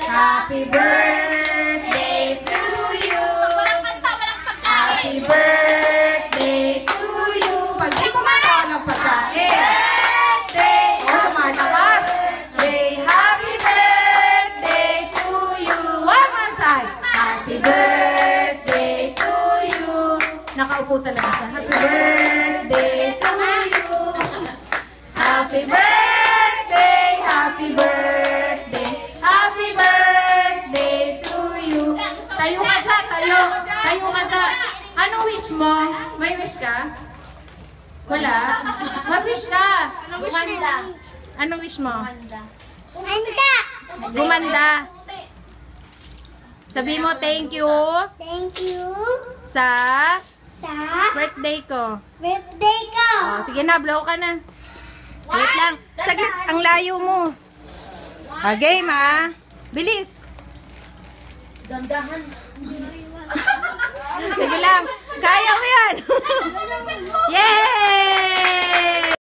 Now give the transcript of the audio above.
Happy birthday to you. Happy birthday to you. Pag di kumanta ka ng pagkain. Birthday. O, tumatakas. Happy birthday to you. One more time. Happy birthday to you. Nakaupo talaga siya. Happy birthday to you. Happy birthday. Happy birthday. Happy birthday to you. Tayo ka sa, tayo. Tayo ka sa. Anong wish mo? May wish ka? Wala? Mag-wish ka. Gumanda. Anong wish mo? Gumanda. Gumanda. Sabi mo thank you Thank you sa sa birthday ko. birthday ko. Oh, sige na, blow ka na. Wait lang. Saglit, ang layo mo. Okay, ma. Bilis. Dandahan. Sige lang. Kaya mo yan.